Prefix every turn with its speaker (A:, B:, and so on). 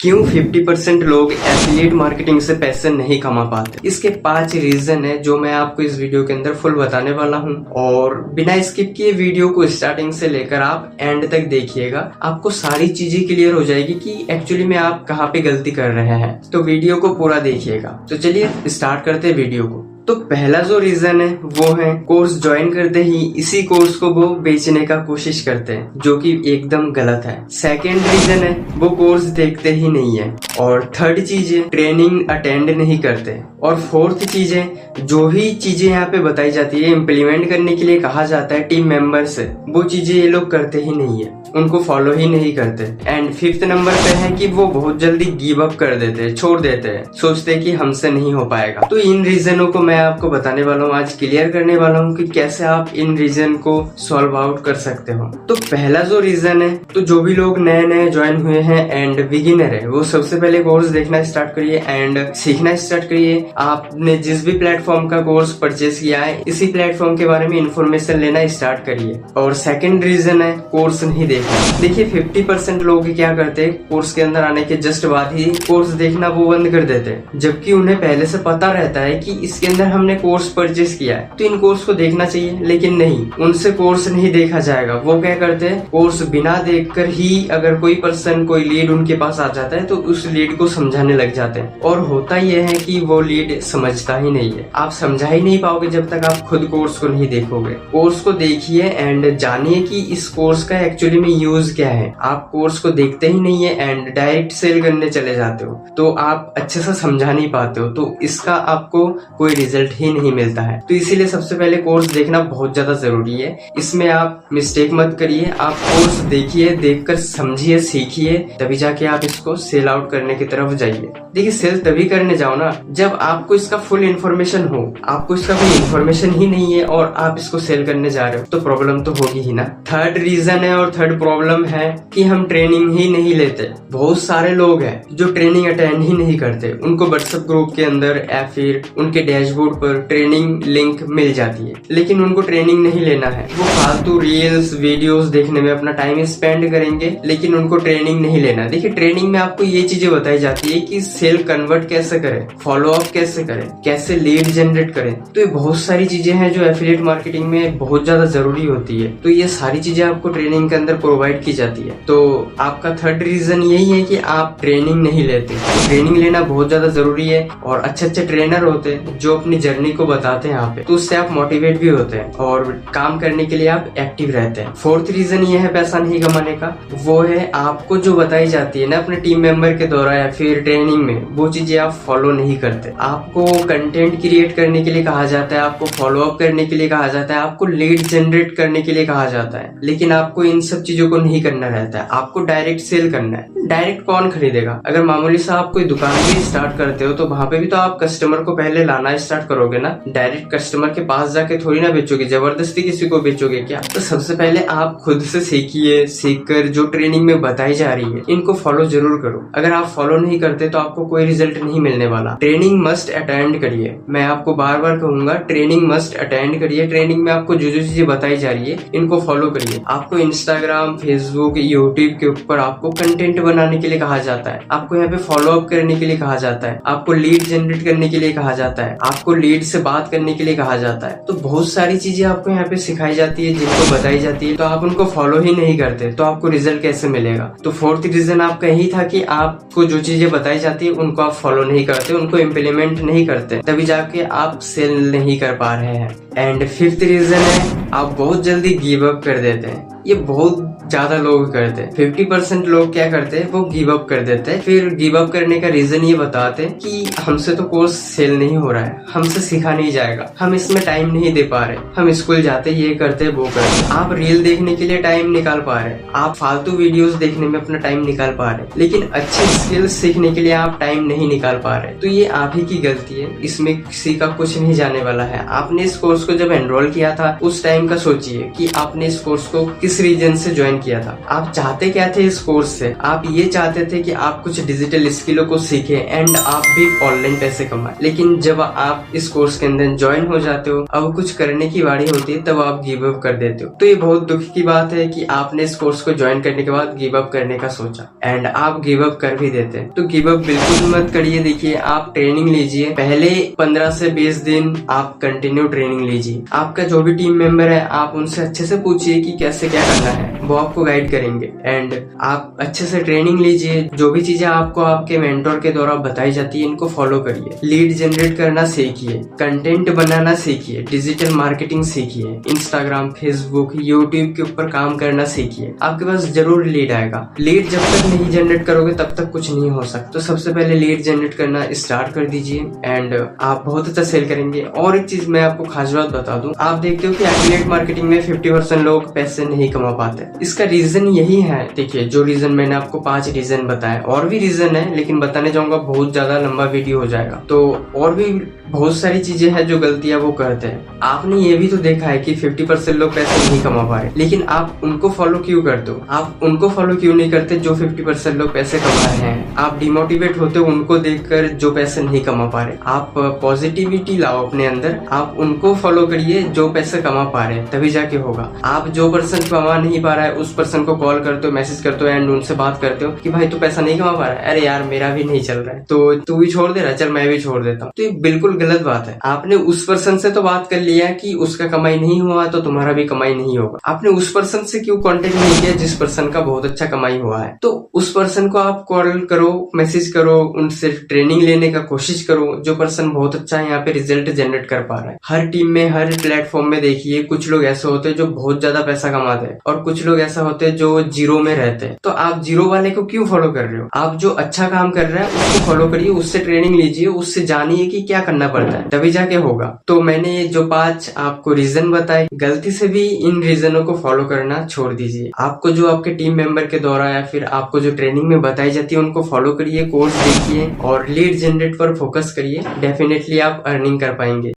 A: क्यों 50% लोग affiliate marketing से पैसे नहीं कमा पाते? इसके 5 रीजन है जो मैं आपको इस वीडियो के अंदर फुल बताने वाला हूं और बिना स्किप किए वीडियो को स्टार्टिंग से लेकर आप एंड तक देखिएगा। आपको सारी चीजें क्लियर हो जाएगी कि एक्चुअली में आप कहाँ पे गलती कर रहे हैं। तो वीडियो को पूरा देखिएगा। तो चलिए स्टार्ट करते हैं वीडियो को। तो पहला जो रीजन है वो है कोर्स ज्वाइन करते ही इसी कोर्स को वो बेचने का कोशिश करते हैं, जो कि एकदम गलत है। सेकंड रीजन है वो कोर्स देखते ही नहीं है। और थर्ड चीज है ट्रेनिंग अटेंड नहीं करते। और फोर्थ चीज है जो भी चीजें यहाँ पे बताई जाती है इम्प्लीमेंट करने के लिए कहा जाता है टीम मेंबर से, वो चीजें ये लोग करते ही नहीं है, उनको फॉलो ही नहीं करते। एंड फिफ्थ नंबर पे है कि वो बहुत जल्दी गिव अप कर देते हैं, छोड़ देते हैं, सोचते हैं कि हमसे नहीं हो पाएगा। तो इन रीजनों को मैं आपको बताने वाला हूँ, आज क्लियर करने वाला हूँ कि कैसे आप इन रीजन को सॉल्व आउट कर सकते हो। तो पहला जो रीजन है, तो जो भी लोग नए नए ज्वाइन हुए हैं एंड बिगिनर है, वो सबसे पहले कोर्स देखना स्टार्ट करिए एंड सीखना स्टार्ट करिए। आपने जिस भी प्लेटफॉर्म का कोर्स परचेज किया है, इसी प्लेटफॉर्म के बारे में इन्फॉर्मेशन लेना स्टार्ट करिए। और सेकेंड रीजन है कोर्स नहीं देखिए 50% लोग क्या करते हैं, कोर्स के अंदर आने के जस्ट बाद ही कोर्स देखना वो बंद कर देते हैं, जबकि उन्हें पहले से पता रहता है कि इसके अंदर हमने कोर्स परचेज किया है तो इन कोर्स को देखना चाहिए। लेकिन नहीं, उनसे कोर्स नहीं देखा जाएगा। वो क्या करते हैं, कोर्स बिना देखकर ही अगर कोई पर्सन कोई लीड उनके पास आ जाता है तो उस लीड को समझाने लग जाते हैं। और होता यह है कि वो लीड समझता ही नहीं है। आप समझा ही नहीं पाओगे जब तक आप खुद कोर्स को नहीं देखोगे। कोर्स को देखिए एंड जानिए कि इस कोर्स का एक्चुअली में यूज क्या है। आप कोर्स को देखते ही नहीं है एंड डायरेक्ट सेल करने चले जाते हो तो आप अच्छे से समझा नहीं पाते हो, तो इसका आपको कोई रिजल्ट ही नहीं मिलता है। तो इसीलिए सबसे पहले कोर्स देखना बहुत ज्यादा जरूरी है। इसमें आप मिस्टेक मत करिए, आप कोर्स देखिए, देखकर समझिए, सीखिए, तभी जाके आप इसको सेल आउट करने की तरफ जाइए। देखिए सेल तभी करने जाओ ना जब आपको इसका फुल इन्फॉर्मेशन हो। आपको इसका कोई इन्फॉर्मेशन ही नहीं है और आप इसको सेल करने जा रहे हो तो प्रॉब्लम तो होगी ही ना। थर्ड रीजन है और थर्ड प्रॉब्लम है कि हम ट्रेनिंग ही नहीं लेते। बहुत सारे लोग हैं जो ट्रेनिंग अटेंड ही नहीं करते। उनको व्हाट्सएप ग्रुप के अंदर या फिर उनके डैशबोर्ड पर ट्रेनिंग लिंक मिल जाती है, लेकिन उनको ट्रेनिंग नहीं लेना है। वो फालतू रील्स वीडियोस देखने में अपना टाइम स्पेंड करेंगे, लेकिन उनको ट्रेनिंग नहीं लेना। देखिए ट्रेनिंग में आपको ये चीजें बताई जाती है कि सेल कन्वर्ट कैसे करें, फॉलो अप कैसे करें, कैसे लीड जनरेट करें। तो ये बहुत सारी चीजें हैं जो एफिलिएट मार्केटिंग में बहुत ज्यादा जरूरी होती है। तो ये सारी चीजें आपको ट्रेनिंग के अंदर प्रोवाइड की जाती है। तो आपका थर्ड रीजन यही है कि आप ट्रेनिंग नहीं लेते। ट्रेनिंग लेना बहुत ज्यादा जरूरी है और अच्छे अच्छे ट्रेनर होते हैं जो अपनी जर्नी को बताते हैं यहाँ पे, तो उससे आप मोटिवेट भी होते हैं और काम करने के लिए आप एक्टिव रहते हैं। फोर्थ रीजन ये है पैसा नहीं कमाने का, वो है आपको जो बताई जाती है ना अपने टीम मेंबर के द्वारा या फिर ट्रेनिंग में, वो चीजें आप फॉलो नहीं करते। आपको कंटेंट क्रिएट करने के लिए कहा जाता है, आपको फॉलो अप करने के लिए कहा जाता है, आपको लीड जनरेट करने के लिए कहा जाता है, लेकिन आपको इन सब चीजों को नहीं करना रहता है। आपको डायरेक्ट सेल करना है। डायरेक्ट कौन खरीदेगा? अगर मामूली सा आप कोई दुकान भी स्टार्ट करते हो तो वहां पे भी तो आप कस्टमर को पहले लाना स्टार्ट करोगे ना। डायरेक्ट कस्टमर के पास जाके थोड़ी ना बेचोगे, जबरदस्ती किसी को बेचोगे क्या? तो सबसे पहले आप खुद से सीखिए, सीखकर जो ट्रेनिंग में बताई जा रही है इनको फॉलो जरूर करो। अगर आप फॉलो नहीं करते तो आपको कोई रिजल्ट नहीं मिलने वाला। ट्रेनिंग मस्ट अटेंड करिए, मैं आपको बार बार कहूंगा ट्रेनिंग मस्ट अटेंड करिए। ट्रेनिंग में आपको जो जो चीजें बताई जा रही है इनको फॉलो करिए। आपको इंस्टाग्राम, फेसबुक, यूट्यूब के ऊपर आपको कंटेंट बनाने के लिए कहा जाता है, आपको यहाँ पे फॉलो अप करने के लिए कहा जाता है, आपको लीड जनरेट करने के लिए कहा जाता है, आपको लीड से बात करने के लिए कहा जाता है। तो बहुत सारी चीजें आपको यहाँ पे सिखाई जाती है, जिनको बताई जाती है, तो आप उनको फॉलो ही नहीं करते तो आपको रिजल्ट कैसे मिलेगा? तो फोर्थ रीजन आपका यही था कि आपको जो चीजें बताई जाती है उनको आप फॉलो नहीं करते, उनको इम्प्लीमेंट नहीं करते, तभी जाके आप सेल नहीं कर पा रहे हैं। एंड फिफ्थ रीजन है आप बहुत जल्दी गिव अप कर देते हैं। ये बहुत ज्यादा लोग करते हैं। 50% लोग क्या करते हैं, वो गिव अप कर देते हैं। फिर गिव अप करने का रीजन ये बताते हैं कि हमसे तो कोर्स सेल नहीं हो रहा है, हमसे सीखा नहीं जाएगा, हम इसमें टाइम नहीं दे पा रहे, हम स्कूल जाते ये करते वो करते। आप रील देखने के लिए टाइम निकाल पा रहे, आप फालतू वीडियोस देखने में अपना टाइम निकाल पा रहे, लेकिन अच्छी स्किल्स सीखने के लिए आप टाइम नहीं निकाल पा रहे। तो ये आप ही की गलती है, इसमें किसी का कुछ नहीं जाने वाला है। आपने इस कोर्स को जब एनरोल किया था उस टाइम का सोचिए कि आपने इस कोर्स को किस किस रीजन से ज्वाइन किया था, आप चाहते क्या थे इस कोर्स से? आप ये चाहते थे कि आप कुछ डिजिटल स्किलों को सीखें एंड आप भी ऑनलाइन पैसे कमाएं। लेकिन जब आप इस कोर्स के अंदर ज्वाइन हो जाते हो, अब कुछ करने की बारी होती है, तब आप गिव अप कर देते हो। तो ये बहुत दुख की बात है कि आपने इस कोर्स को ज्वाइन करने के बाद गिव अप करने का सोचा एंड आप गिव अप कर भी देते हैं। तो गिव अप बिल्कुल मत करिए। देखिए, आप ट्रेनिंग लीजिए, पहले 15 से 20 दिन आप कंटिन्यू ट्रेनिंग लीजिए। आपका जो भी टीम मेंबर है, आप उनसे अच्छे से पूछिए कि कैसे क्या करना है, वो आपको गाइड करेंगे। एंड आप अच्छे से ट्रेनिंग लीजिए, जो भी चीजें आपको आपके मेंटोर के द्वारा बताई जाती है इनको फॉलो करिए। लीड जनरेट करना सीखिए, कंटेंट बनाना सीखिए, डिजिटल मार्केटिंग सीखिए, इंस्टाग्राम, फेसबुक, यूट्यूब के ऊपर काम करना सीखिए। आपके पास जरूर लीड आएगा। लीड जब तक नहीं जनरेट करोगे तब तक कुछ नहीं हो सकता। तो सबसे पहले लीड जनरेट करना स्टार्ट कर दीजिए एंड आप बहुत अच्छा सेल करेंगे। और एक चीज मैं आपको खास बात बता दूं, आप देखते हो कि एफिलिएट मार्केटिंग में 50% लोग पैसे नहीं कमा पाते। इसका रीजन यही है। देखिए, जो रीजन मैंने आपको 5 रीजन बताए, और भी रीजन है लेकिन बताने जाऊंगा बहुत ज्यादा लंबा वीडियो हो जाएगा। तो और भी बहुत सारी चीजें हैं जो गलतियां वो करते हैं। आपने ये भी तो देखा है कि 50% लोग पैसे नहीं कमा पा रहे, लेकिन आप उनको फॉलो क्यों करते हो? आप उनको फॉलो क्यों नहीं करते जो 50% लोग पैसे कमा रहे हैं? आप डिमोटिवेट होते हो उनको देखकर जो पैसे नहीं कमा पा रहे। आप पॉजिटिविटी लाओ अपने अंदर, आप उनको फॉलो करिए जो पैसे कमा पा रहे हैं, तभी जाके होगा। आप जो पर्सन कमा नहीं पा रहा है उस पर्सन को कॉल करते हो, मैसेज करते हो एंड उनसे बात करते हो कि भाई तू पैसा नहीं कमा पा रहा है, अरे यार मेरा भी नहीं चल रहा है, तो तू भी छोड़ दे रहा है, चल मैं भी छोड़ देता हूँ। तो ये बिल्कुल गलत बात है। आपने उस पर्सन से तो बात कर लिया कि उसका कमाई नहीं हुआ तो तुम्हारा भी कमाई नहीं होगा। आपने उस पर्सन से क्यों कांटेक्ट नहीं किया जिस पर्सन का बहुत अच्छा कमाई हुआ है? तो उस पर्सन को आप कॉल करो, मैसेज करो, उनसे ट्रेनिंग लेने का कोशिश करो। जो पर्सन बहुत अच्छा है यहाँ पे रिजल्ट जनरेट कर पा रहा है। हर टीम में, हर प्लेटफॉर्म में देखिए, कुछ लोग ऐसे होते हैं जो बहुत ज्यादा पैसा कमाते हैं और कुछ लोग ऐसा होते हैं जो जीरो में रहते हैं। तो आप जीरो वाले को क्यों फॉलो कर रहे हो? आप जो अच्छा काम कर रहा है उसको फॉलो करिए, उससे ट्रेनिंग लीजिए, उससे जानिए कि क्या करना पड़ता है, तभी जाके होगा। तो मैंने जो 5 आपको रीजन बताए, गलती से भी इन रीजनों को फॉलो करना छोड़ दीजिए। आपको जो आपके टीम मेंबर के द्वारा या फिर आपको जो ट्रेनिंग में बताई जाती है उनको फॉलो करिए, कोर्स देखिए और लीड जनरेट पर फोकस करिए। डेफिनेटली आप अर्निंग कर पाएंगे।